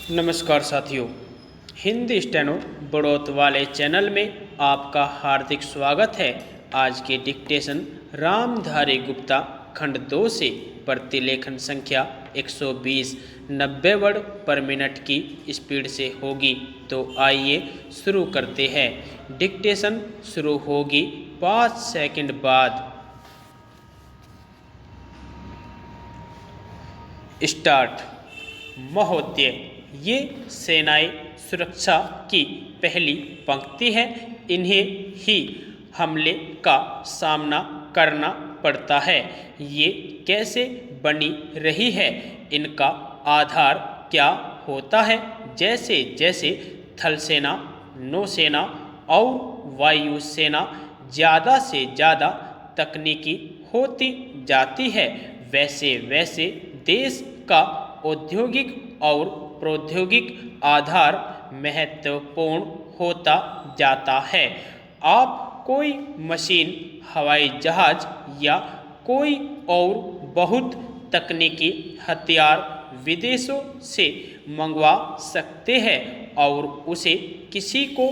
नमस्कार साथियों, हिंदी स्टेनो बढ़ोत वाले चैनल में आपका हार्दिक स्वागत है। आज के डिक्टेशन रामधारी गुप्ता खंड 2 से प्रतिलेखन संख्या 120 90 वर्ड पर मिनट की स्पीड से होगी। तो आइए शुरू करते हैं। डिक्टेशन शुरू होगी 5 सेकंड बाद। स्टार्ट। महोदय, ये सेनाएं सुरक्षा की पहली पंक्ति है। इन्हें ही हमले का सामना करना पड़ता है। ये कैसे बनी रही है, इनका आधार क्या होता है? जैसे जैसे थल सेना, नौसेना और वायुसेना ज़्यादा से ज़्यादा तकनीकी होती जाती है, वैसे वैसे देश का औद्योगिक और प्रौद्योगिक आधार महत्वपूर्ण होता जाता है। आप कोई मशीन, हवाई जहाज या कोई और बहुत तकनीकी हथियार विदेशों से मंगवा सकते हैं और उसे किसी को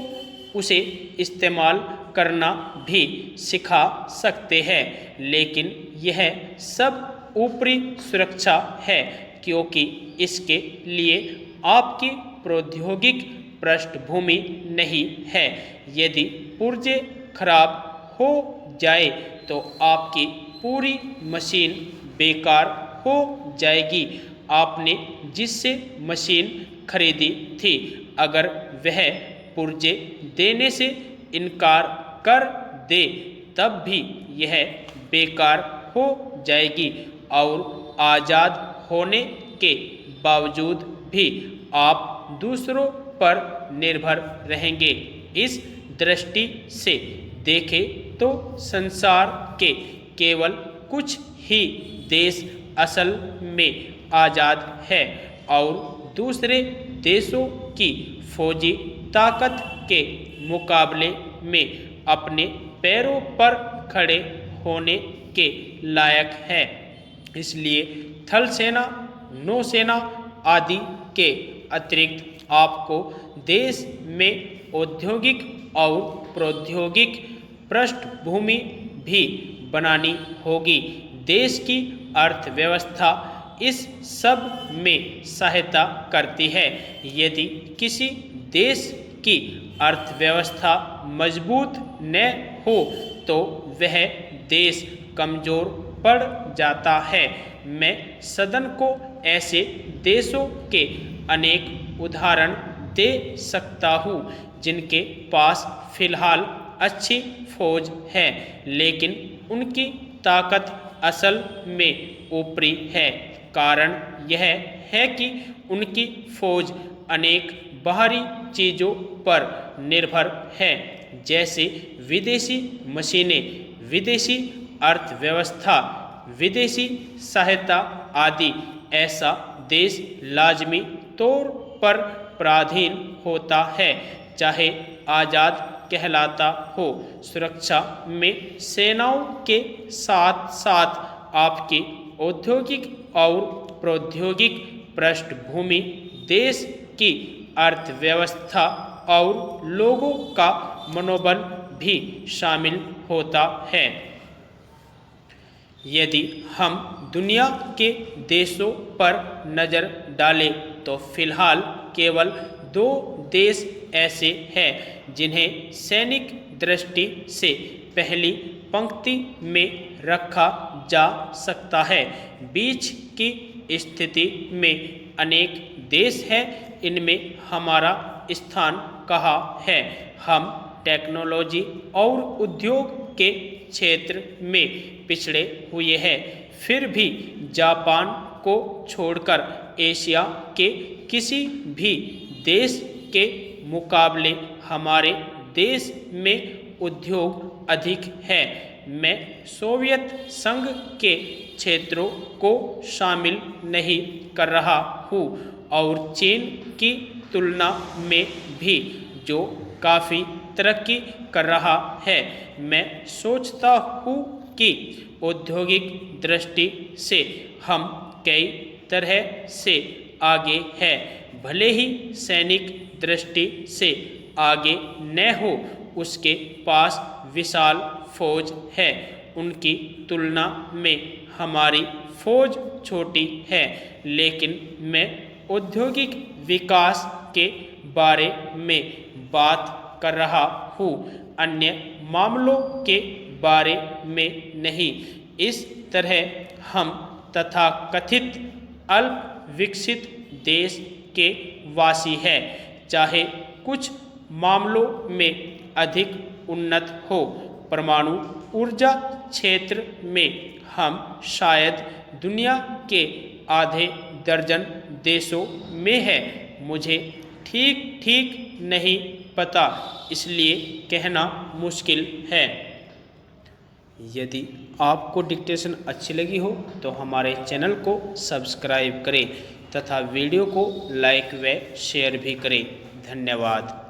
उसे इस्तेमाल करना भी सिखा सकते हैं, लेकिन यह सब ऊपरी सुरक्षा है, क्योंकि इसके लिए आपकी प्रौद्योगिक पृष्ठभूमि नहीं है। यदि पुर्जे खराब हो जाए तो आपकी पूरी मशीन बेकार हो जाएगी। आपने जिससे मशीन खरीदी थी, अगर वह पुर्जे देने से इनकार कर दे, तब भी यह बेकार हो जाएगी और आज़ाद होने के बावजूद भी आप दूसरों पर निर्भर रहेंगे। इस दृष्टि से देखें तो संसार के केवल कुछ ही देश असल में आज़ाद है और दूसरे देशों की फौजी ताकत के मुकाबले में अपने पैरों पर खड़े होने के लायक है। इसलिए थल सेना, नौसेना आदि के अतिरिक्त आपको देश में औद्योगिक और प्रौद्योगिक पृष्ठभूमि भी बनानी होगी। देश की अर्थव्यवस्था इस सब में सहायता करती है। यदि किसी देश की अर्थव्यवस्था मजबूत न हो तो वह देश कमज़ोर पड़ जाता है। मैं सदन को ऐसे देशों के अनेक उदाहरण दे सकता हूँ जिनके पास फिलहाल अच्छी फौज है, लेकिन उनकी ताकत असल में ऊपरी है। कारण यह है कि उनकी फौज अनेक बाहरी चीज़ों पर निर्भर है, जैसे विदेशी मशीनें, विदेशी अर्थव्यवस्था, विदेशी सहायता आदि। ऐसा देश लाजमी तौर पर पराधीन होता है, चाहे आज़ाद कहलाता हो। सुरक्षा में सेनाओं के साथ साथ आपकी औद्योगिक और प्रौद्योगिक पृष्ठभूमि, देश की अर्थव्यवस्था और लोगों का मनोबल भी शामिल होता है। यदि हम दुनिया के देशों पर नज़र डालें तो फिलहाल केवल 2 देश ऐसे हैं जिन्हें सैनिक दृष्टि से पहली पंक्ति में रखा जा सकता है। बीच की स्थिति में अनेक देश हैं, इनमें हमारा स्थान कहाँ है? हम टेक्नोलॉजी और उद्योग के क्षेत्र में पिछड़े हुए हैं। फिर भी जापान को छोड़कर एशिया के किसी भी देश के मुकाबले हमारे देश में उद्योग अधिक है। मैं सोवियत संघ के क्षेत्रों को शामिल नहीं कर रहा हूँ और चीन की तुलना में भी, जो काफ़ी तरक्की कर रहा है। मैं सोचता हूँ कि औद्योगिक दृष्टि से हम कई तरह से आगे हैं। भले ही सैनिक दृष्टि से आगे न हो, उसके पास विशाल फौज है। उनकी तुलना में हमारी फौज छोटी है, लेकिन मैं औद्योगिक विकास के बारे में बात कर रहा हूँ, अन्य मामलों के बारे में नहीं। इस तरह हम तथाकथित अल्प विकसित देश के वासी हैं, चाहे कुछ मामलों में अधिक उन्नत हो। परमाणु ऊर्जा क्षेत्र में हम शायद दुनिया के आधे दर्जन देशों में है। मुझे ठीक ठीक नहीं पता, इसलिए कहना मुश्किल है। यदि आपको डिक्टेशन अच्छी लगी हो तो हमारे चैनल को सब्सक्राइब करें तथा वीडियो को लाइक व शेयर भी करें। धन्यवाद।